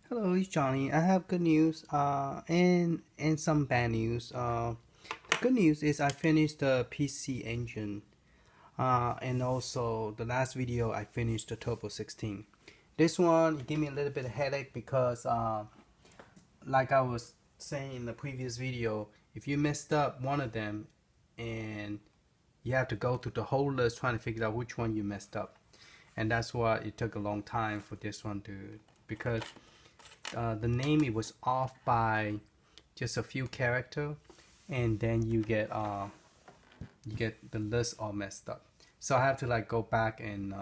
Hello, it's Johnny. I have good news and some bad news. The good news is I finished the PcEngine, and also the last video I finished the Turbo 16. This one gave me a little bit of headache because, like I was saying in the previous video, if you messed up one of them, and you have to go through the whole list trying to figure out which one you messed up, and that's why it took a long time for this one to because the name it was off by just a few character, and then you get the list all messed up. So I have to like go back and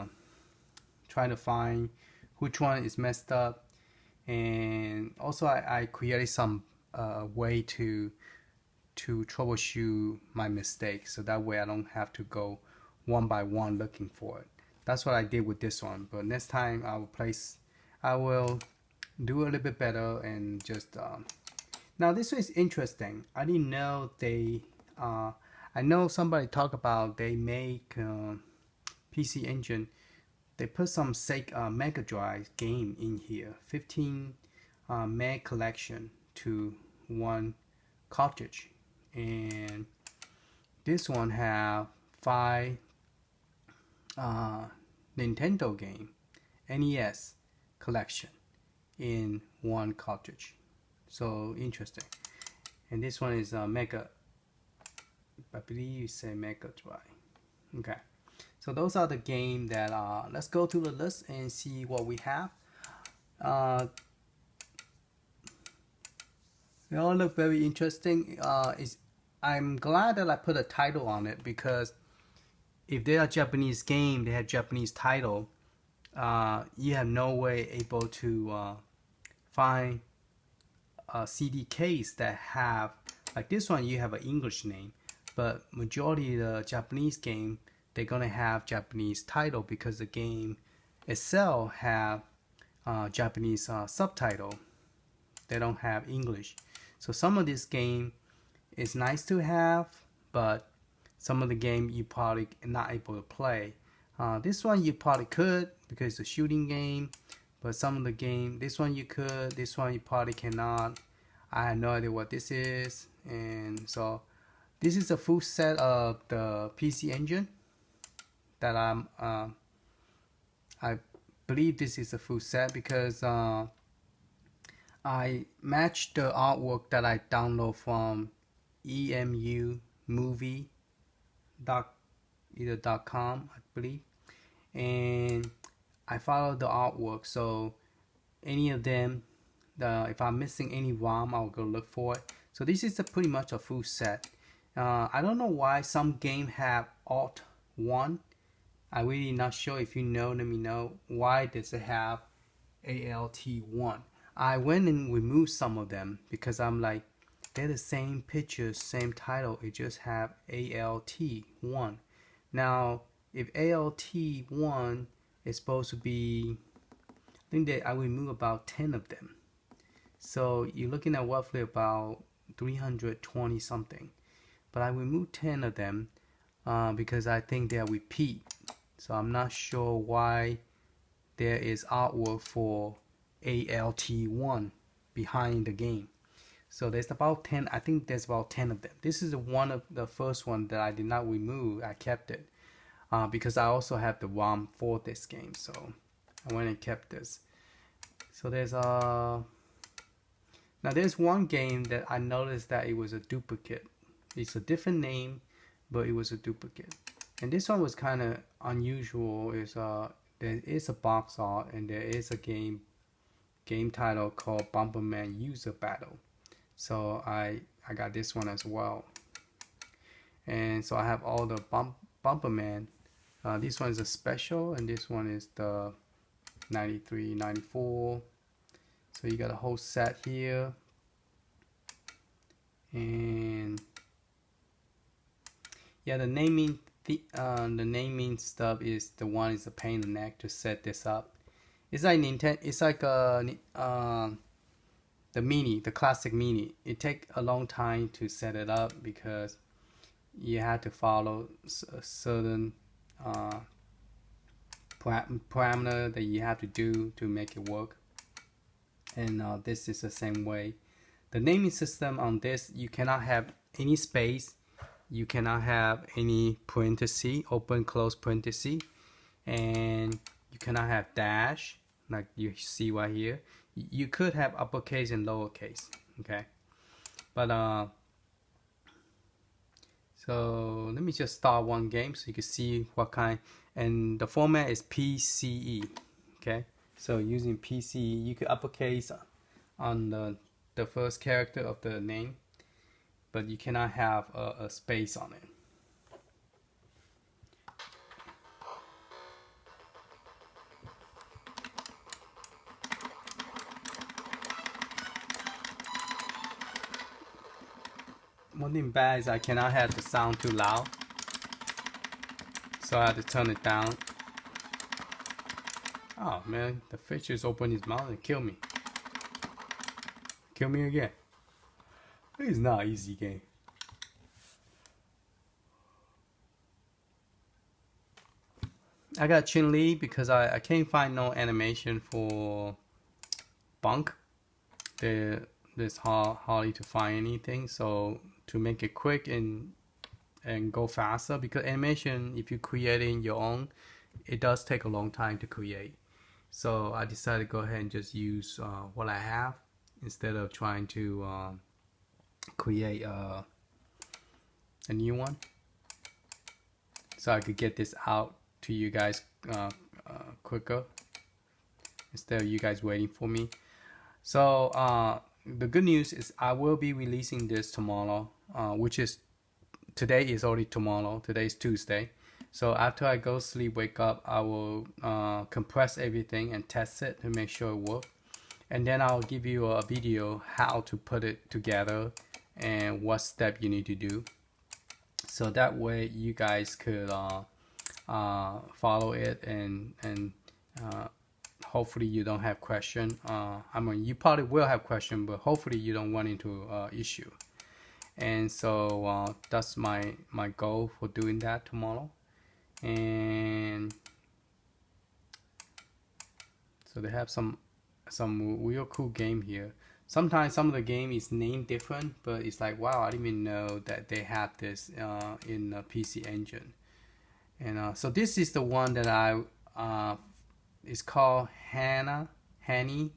try to find which one is messed up, and also I created some way to troubleshoot my mistakes, so that way I don't have to go one by one looking for it. That's what I did with this one. But next time I will do a little bit better and just now this is interesting. I didn't know they I know somebody talked about they make PcEngine. They put some Mega Drive game in here, 15 meg collection to one cartridge, and this one have 5 Nintendo game NES collection in one cartridge. So interesting. And this one is Mega, I believe you say Mega Drive. Okay. So those are the game that let's go to the list and see what we have. They all look very interesting. I'm glad that I put a title on it, because if they are Japanese game, they have Japanese title. You have no way able to find CDKs that have, like this one, you have an English name, but majority of the Japanese game, they're gonna have Japanese title because the game itself have Japanese subtitle. They don't have English. So some of this game is nice to have, but some of the game you probably not able to play. This one you probably could because it's a shooting game, but some of the game, this one you could, this one you probably cannot. I have no idea what this is, and so this is a full set of the PcEngine that I believe this is a full set because I matched the artwork that I download from emumovie .com, I believe, and I follow the artwork. So any of them, if I'm missing any ROM, I'll go look for it. So this is pretty much a full set. I don't know why some game have Alt 1. I'm really not sure. If you know, let me know. Why does it have ALT1? I went and removed some of them because I'm like, they're the same pictures, same title. It just have ALT1. Now, if ALT1 is supposed to be, I think that I removed about 10 of them. So you're looking at roughly about 320 something. But I removed 10 of them because I think they're repeat. So I'm not sure why there is artwork for ALT1 behind the game. So there's about 10, I think there's about 10 of them. This is one of the first one that I did not remove. I kept it because I also have the ROM for this game. So I went and kept this. So there's now there's one game that I noticed that it was a duplicate. It's a different name, but it was a duplicate. And this one was kind of unusual. There is a box art and there is a game title called Bomberman User Battle. So I got this one as well. And so I have all the Bomberman. This one is a special, and this one is the 93, 94. So you got a whole set here. And yeah, the naming stuff is the one is a pain in the neck to set this up. It's like Nintendo. It's like the mini, the classic mini. It takes a long time to set it up because you have to follow a certain parameter that you have to do to make it work. and this is the same way. The naming system on this, you cannot have any space, you cannot have any parenthesis, open close parenthesis, and you cannot have dash like you see right here. You could have uppercase and lowercase, okay, but so let me just start one game so you can see what kind, and the format is PCE, okay. So using PCE, you could uppercase on the first character of the name, but you cannot have a space on it. One thing bad is I cannot have the sound too loud, so I have to turn it down. Oh man, the fish just opened his mouth and killed me. Kill me again. It's not an easy game. I got Chin Lee because I can't find no animation for Bunk. There's hardly to find anything, so to make it quick and go faster, because animation, if you're creating your own, it does take a long time to create. So I decided to go ahead and just use what I have instead of trying to create a new one, so I could get this out to you guys quicker instead of you guys waiting for me. So the good news is I will be releasing this tomorrow, which is today is already tomorrow. Today is Tuesday. So after I go sleep, wake up, I will compress everything and test it to make sure it works. And then I'll give you a video how to put it together and what step you need to do. So that way you guys could follow it and hopefully you don't have question. I mean, you probably will have question, but hopefully you don't run into issue. And so that's my goal for doing that tomorrow. And so they have some real cool game here. Sometimes some of the game is named different, but it's like, wow, I didn't even know that they have this in PcEngine. And so this is the one that I it's called Hanny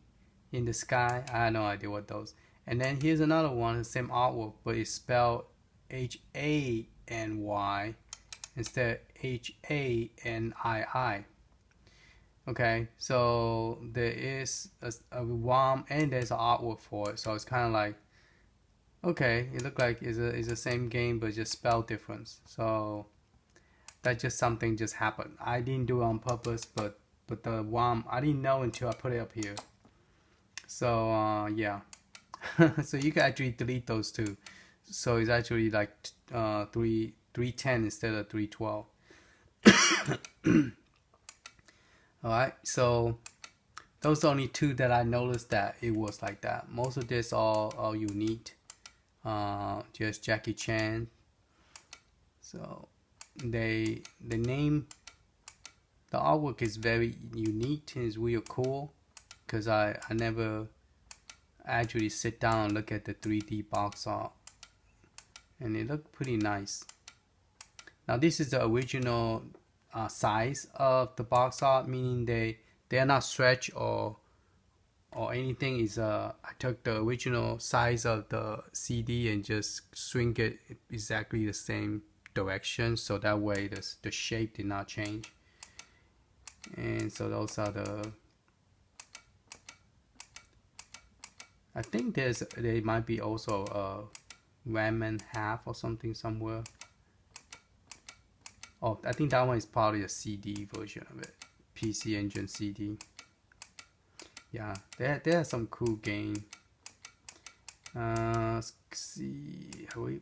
in the Sky. I have no idea what those. And then here's another one, the same artwork, but it's spelled Hany instead of Hanii. Okay, so there is a ROM and there's an artwork for it, so it's kind of like, okay, it looks like it's the same game but just spelled difference. So that's just something just happened. I didn't do it on purpose, but the ROM I didn't know until I put it up here. So yeah, so you can actually delete those two. So it's actually like 310 instead of 312. Alright, so those are only two that I noticed that it was like that. Most of this all unique. Just Jackie Chan. So the name, the artwork is very unique and it's real cool, because I never actually sit down and look at the 3D box art, and it looked pretty nice. Now this is the original size of the box art, meaning they are not stretched or anything. Is I took the original size of the CD and just shrink it exactly the same direction, so that way the shape did not change. And so those are the, I think there might be also a ramen half or something somewhere. Oh, I think that one is probably a CD version of it. PcEngine CD. Yeah, there are some cool game. Let's see. Have we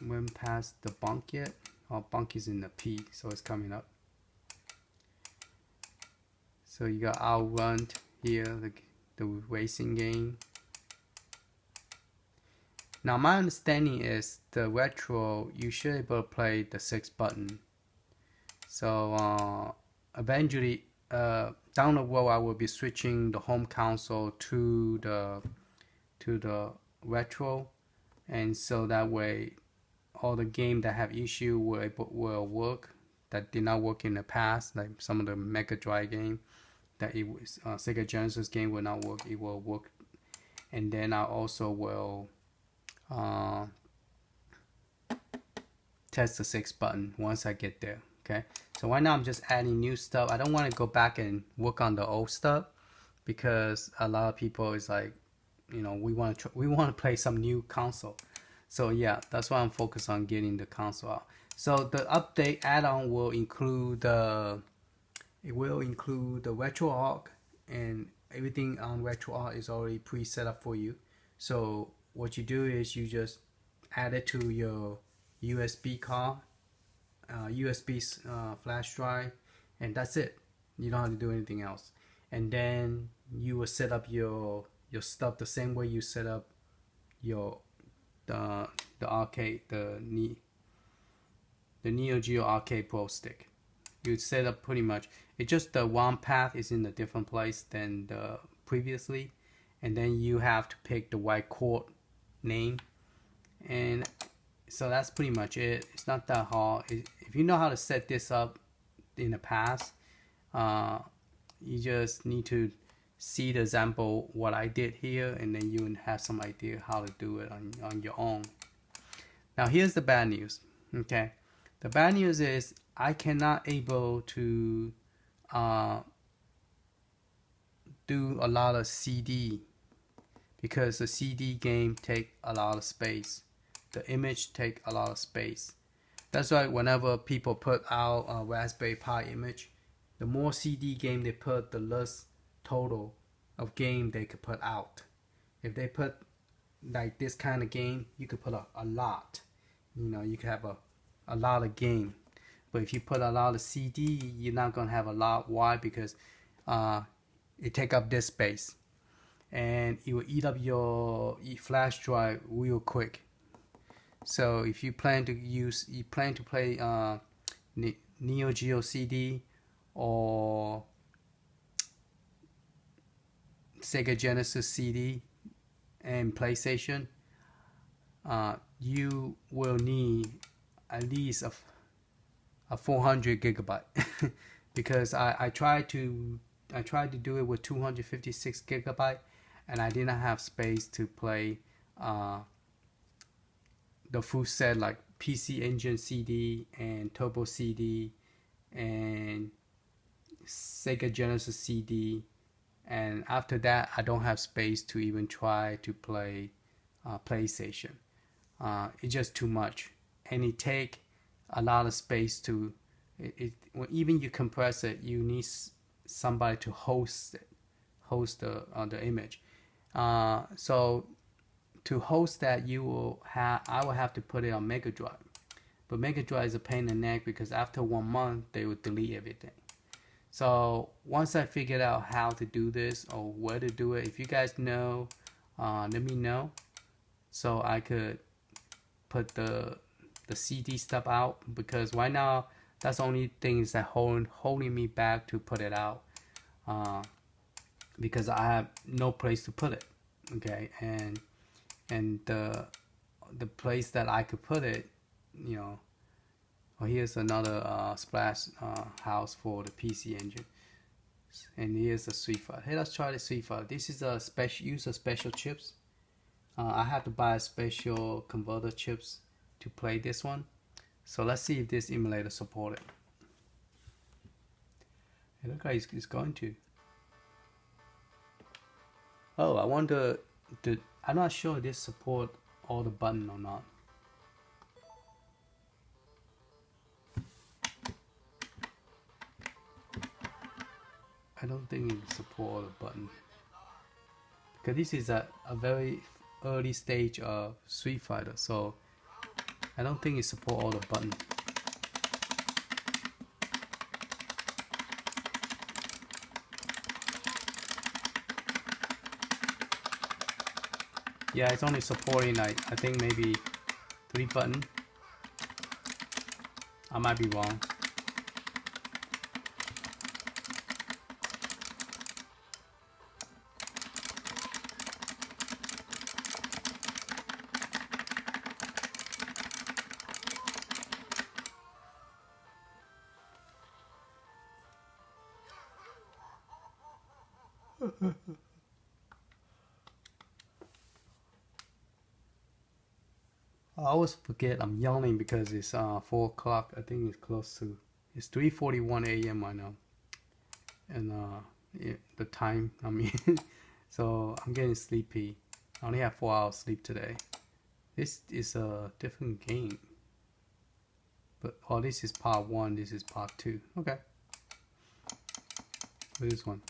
went past the Bunk yet? Oh, Bunk is in the P, so it's coming up. So you got Outrun here, the racing game. Now my understanding is the retro, you should be able to play the 6 button. So eventually down the road I will be switching the home console to the retro, and so that way all the game that have issue will work that did not work in the past, like some of the Mega Drive game that it was Sega Genesis game will not work, it will work. And then I also will test the 6 button once I get there. Okay, so right now I'm just adding new stuff. I don't want to go back and work on the old stuff because a lot of people is like, you know, we want to play some new console. So yeah, that's why I'm focused on getting the console out. So the update add-on will include the RetroArch, and everything on RetroArch is already pre-set up for you. So what you do is you just add it to your USB card, USB flash drive, and that's it. You don't have to do anything else. And then you will set up your stuff the same way you set up your the arcade, the Neo Geo Arcade Pro stick. You set up pretty much. It's just the one path is in a different place than the previously, and then you have to pick the right chord name, and so that's pretty much it. It's not that hard. If you know how to set this up in the past, you just need to see the example what I did here, and then you will have some idea how to do it on your own. Now here's the bad news. Okay, the bad news is I cannot able to do a lot of CD because the CD game take a lot of space. The image take a lot of space. That's why whenever people put out a Raspberry Pi image, the more CD game they put, the less total of game they could put out. If they put like this kind of game, you could put a lot. You know, you could have a lot of game. But if you put a lot of CD, you're not gonna have a lot. Why? Because it take up this space, and it will eat up your flash drive real quick. So if you plan to play Neo Geo CD or Sega Genesis CD and PlayStation, you will need at least a 400 gigabyte because I tried to do it with 256 gigabyte, and I did not have space to play the full set like PcEngine CD and Turbo CD and Sega Genesis CD, and after that I don't have space to even try to play PlayStation. It's just too much, and it take a lot of space to even you compress it, you need somebody to host the image. So to host that, I will have to put it on Mega Drive, but Mega Drive is a pain in the neck because after 1 month they will delete everything. So once I figured out how to do this or where to do it, if you guys know, let me know so I could put the CD stuff out, because right now that's the only things that holding me back to put it out, because I have no place to put it. Okay, and the place that I could put it, you know. Well, here's another splash house for the PcEngine, and here's the sweet file. Hey, let's try the sweet file. This is a special chips. I have to buy a special converter chips to play this one. So let's see if this emulator support it. It looks like it's going to. Oh, I wonder. I'm not sure if this support all the button or not. I don't think it support all the button, because this is a very early stage of Street Fighter, so I don't think it support all the button. Yeah, it's only supporting like I think maybe 3 buttons. I might be wrong. I always forget I'm yawning because it's 4 o'clock. I think it's close to, it's 3:41 a.m. right now. And the time, I mean, so I'm getting sleepy. I only have 4 hours sleep today. This is a different game. But, oh, this is part 1, this is part 2. Okay. This one.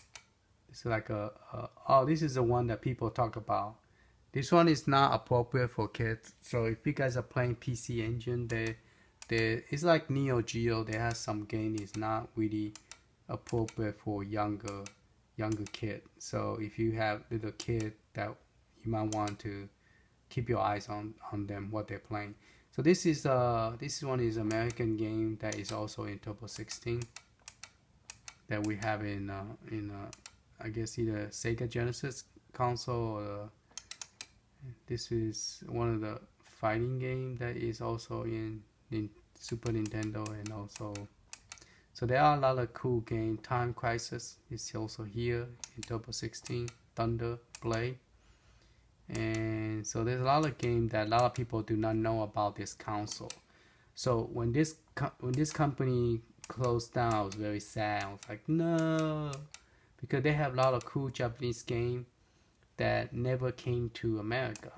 It's like oh, this is the one that people talk about. This one is not appropriate for kids. So if you guys are playing PcEngine, it's like Neo Geo. They have some game is not really appropriate for younger kid. So if you have little kid, that you might want to keep your eyes on them, what they're playing. So this one is American game that is also in Turbo 16 that we have in I guess either Sega Genesis console or this is one of the fighting game that is also in Super Nintendo, and also so there are a lot of cool game. Time Crisis is also here in Turbo 16, Thunder, Blade, and so there's a lot of games that a lot of people do not know about this console. So when this company closed down, I was very sad. I was like, no, because they have a lot of cool Japanese game that never came to America.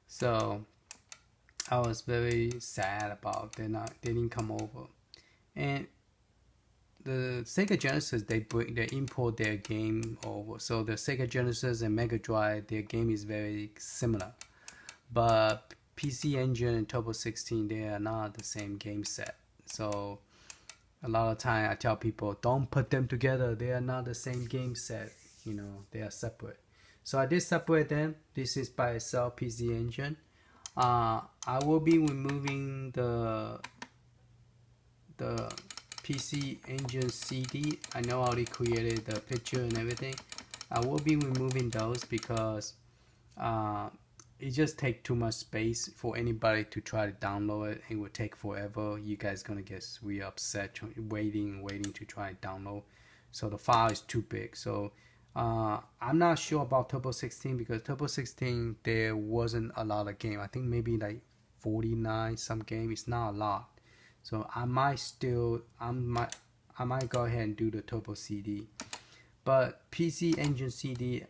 So I was very sad about they didn't come over. And the Sega Genesis, they import their game over. So the Sega Genesis and Mega Drive, their game is very similar. But PcEngine and Turbo 16, they are not the same game set. So a lot of time I tell people, don't put them together. They are not the same game set. You know, they are separate. So I did separate them. This is by itself, PcEngine. I will be removing the PcEngine CD. I know I already created the picture and everything. I will be removing those because it just takes too much space for anybody to try to download it. It would take forever. You guys gonna get really upset waiting to try to download. So the file is too big. So I'm not sure about Turbo 16 because Turbo 16 there wasn't a lot of game. I think maybe like 49 some game. It's not a lot. So I might go ahead and do the Turbo CD. But PcEngine CD,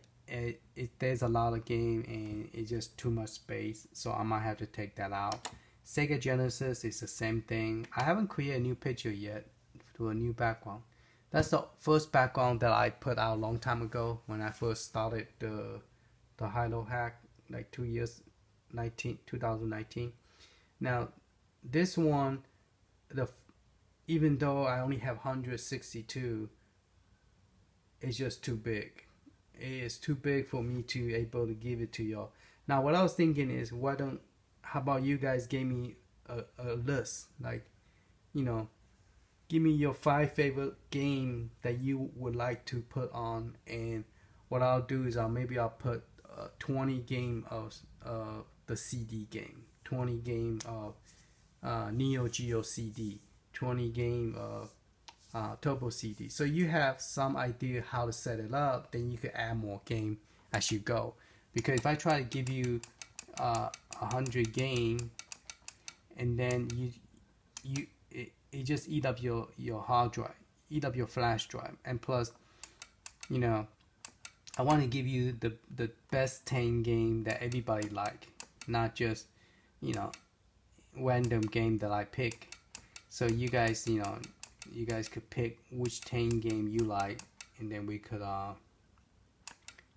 there's a lot of game and it's just too much space. So I might have to take that out. Sega Genesis is the same thing. I haven't created a new picture yet to a new background. That's the first background that I put out a long time ago when I first started the Hilo hack, like 2019. Now this one, even though I only have 162, it's just too big. It is too big for me to able to give it to y'all. Now what I was thinking is, how about you guys give me a list, like, you know, give me your 5 favorite game that you would like to put on, and what I'll do is I'll put 20 game of the CD game, 20 game of Neo Geo CD, 20 game of Turbo CD. So you have some idea how to set it up, then you can add more game as you go. Because if I try to give you 100 game, and then it just eat up your hard drive, eat up your flash drive, and plus, you know, I want to give you the best 10 game that everybody like, not just, you know, random game that I pick. So you guys, you know, you guys could pick which 10 game you like, and then we could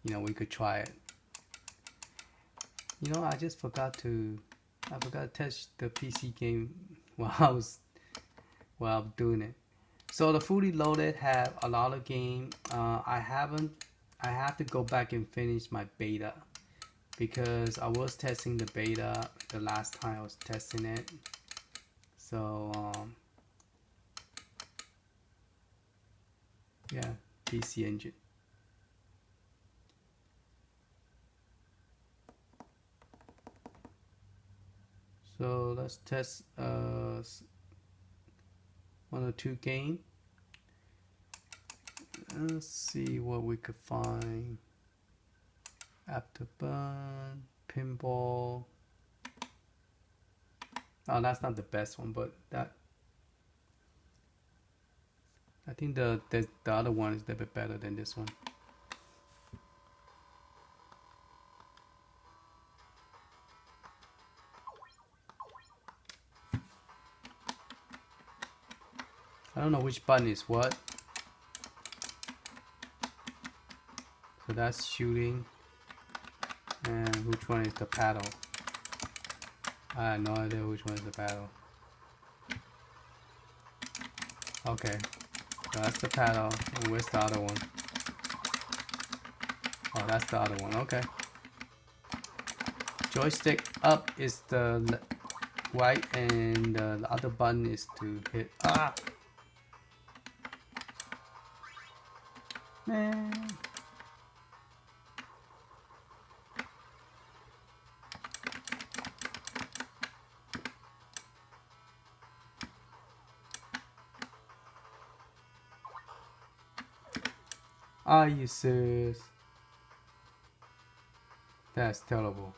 you know, we could try it. You know, I forgot to test the PC game while I'm doing it. So the Fully Loaded have a lot of game. I have to go back and finish my beta because I was testing the beta the last time I was testing it. So yeah, PcEngine. So let's test 1 or 2 game. Let's see what we could find. Afterburn, pinball. Oh, that's not the best one, but that I think the other one is a little bit better than this one. I don't know which button is what. So that's shooting. And which one is the paddle? I have no idea which one is the paddle. Okay. So that's the paddle. And where's the other one? Oh, that's the other one. Okay. Joystick up is the right, and the other button is to hit. Ah! Man. Are you serious? That's terrible.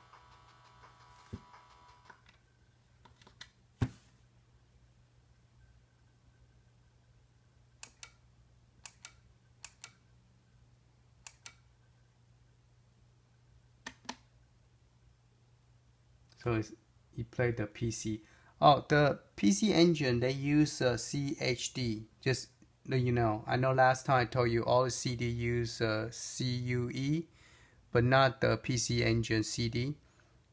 So you play the PC. Oh, the PcEngine, they use CHD. Just let you know. I know last time I told you all the CD use CUE, but not the PcEngine CD.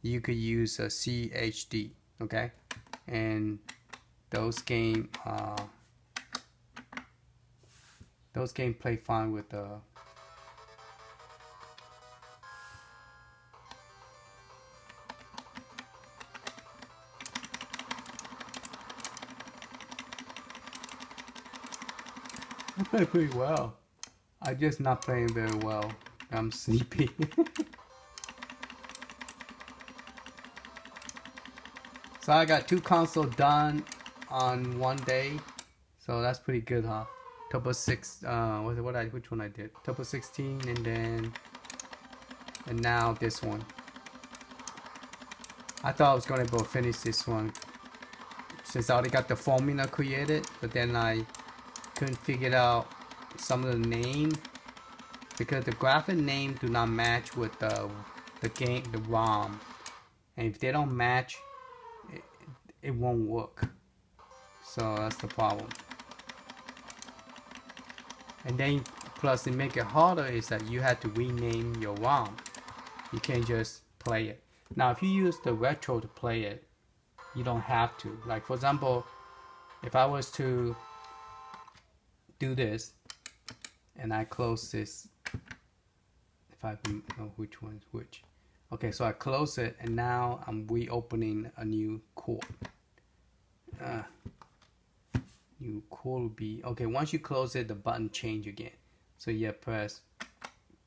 You could use CHD. Okay, and those game play fine with the. I play pretty well. I'm just not playing very well. I'm sleepy. So I got 2 consoles done on one day. So that's pretty good, huh? Turbo 6, which one I did? Turbo 16 and now this one. I thought I was gonna be able to finish this one since I already got the formula created, but then I couldn't figure out some of the name because the graphic name do not match with the game, the ROM, and if they don't match, it won't work. So that's the problem. And then plus it make it harder is that you have to rename your ROM. You can't just play it. Now if you use the retro to play it, you don't have to. Like for example, if I was to do this and I close this, if I know which one is which. Okay, so I close it and now I'm reopening a new core. New core will be, okay, once you close it, the button change again. So you press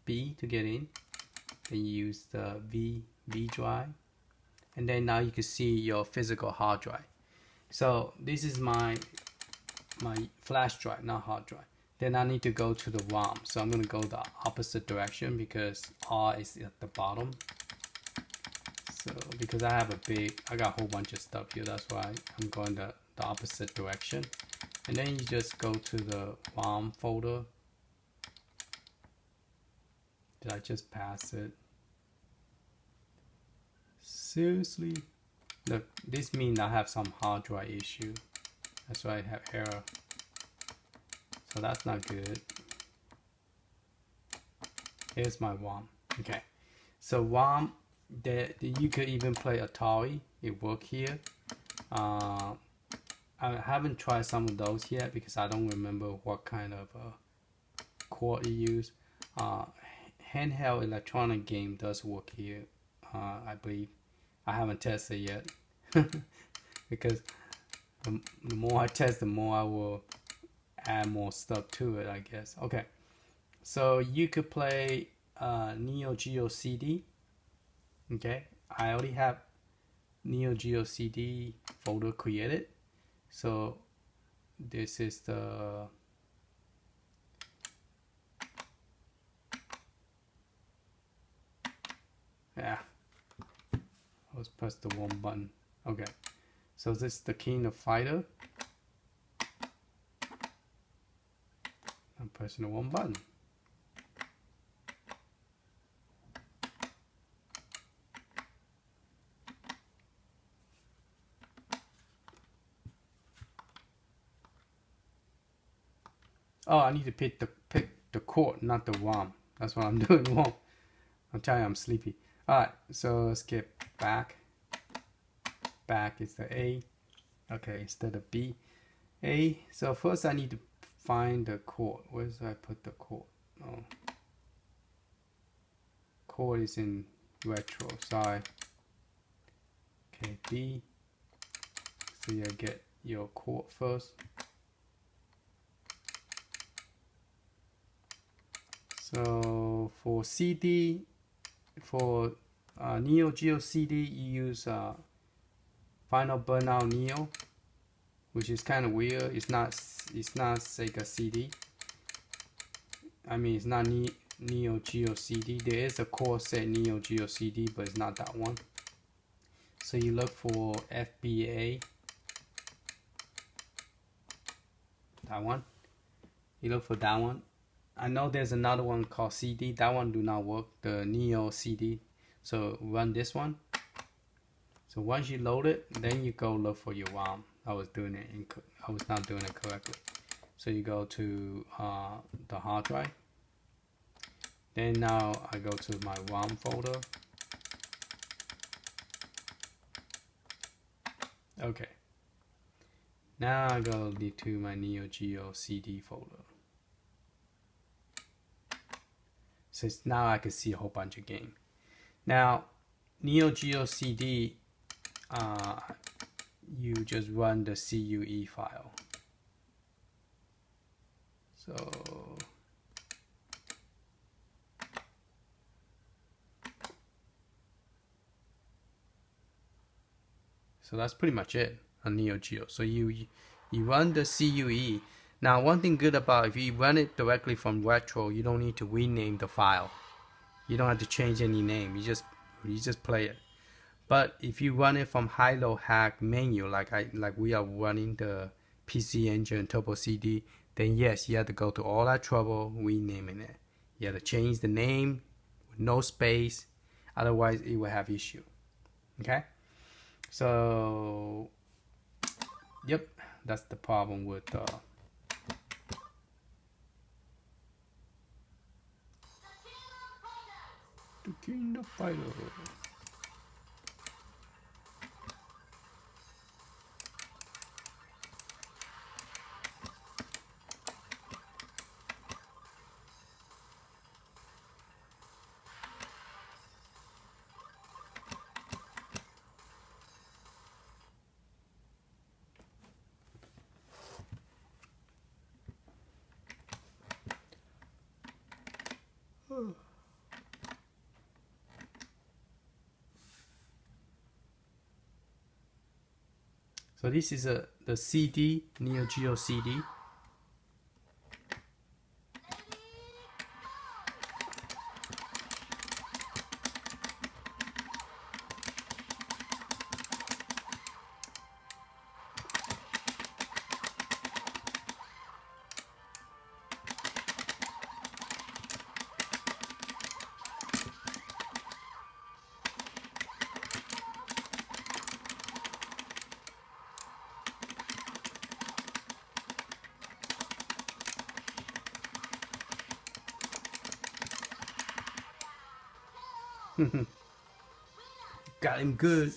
B to get in, then you use the V drive, and then now you can see your physical hard drive. So this is my flash drive, not hard drive. Then I need to go to the ROM. So I'm gonna go the opposite direction because R is at the bottom. So because I got a whole bunch of stuff here, that's why I'm going the opposite direction. And then you just go to the ROM folder. Did I just pass it? Seriously? Look, this means I have some hard drive issue. That's why I have error. So that's not good. Here's my ROM. Okay. So ROM, you could even play Atari. It works here. I haven't tried some of those yet because I don't remember what kind of core it used. Handheld electronic game does work here, I believe. I haven't tested yet because the more I test, the more I will add more stuff to it, I guess. Okay, so you could play Neo Geo CD. Okay, I already have Neo Geo CD folder created. So this is the let's press the one button. Okay, so this is the key in the fighter. I'm pressing the one button. Oh, I need to pick the chord, not the ROM. That's what I'm doing wrong. I'm telling you, I'm sleepy. Alright, so let's get back. Back is the A. Okay, instead of B. A. So first I need to find the chord. Where did I put the chord? Oh. Chord is in retro. Sorry. Okay, B. So you get your chord first. So for CD, for Neo Geo CD, you use Final Burnout Neo, which is kind of weird. It's not Sega CD. I mean, it's not Neo Geo CD. There is a core set Neo Geo CD, but it's not that one. So you look for FBA. That one. You look for that one. I know there's another one called CD. That one do not work. The Neo CD. So run this one. So once you load it, then you go look for your ROM. I was not doing it correctly. So you go to the hard drive. Then now I go to my ROM folder. Okay. Now I go to my Neo Geo CD folder. So now I can see a whole bunch of games. Now, Neo Geo CD, you just run the CUE file. So that's pretty much it on Neo Geo. So you run the CUE. Now, one thing good about if you run it directly from retro, you don't need to rename the file. You don't have to change any name. You just play it. But if you run it from high-low hack menu, like we are running the PcEngine Turbo CD, then yes, you have to go to all that trouble renaming it. You have to change the name with no space, otherwise it will have issue. Okay? So, yep, that's the problem with the King of Fighter. So this is the CD, Neo Geo CD. Got him good.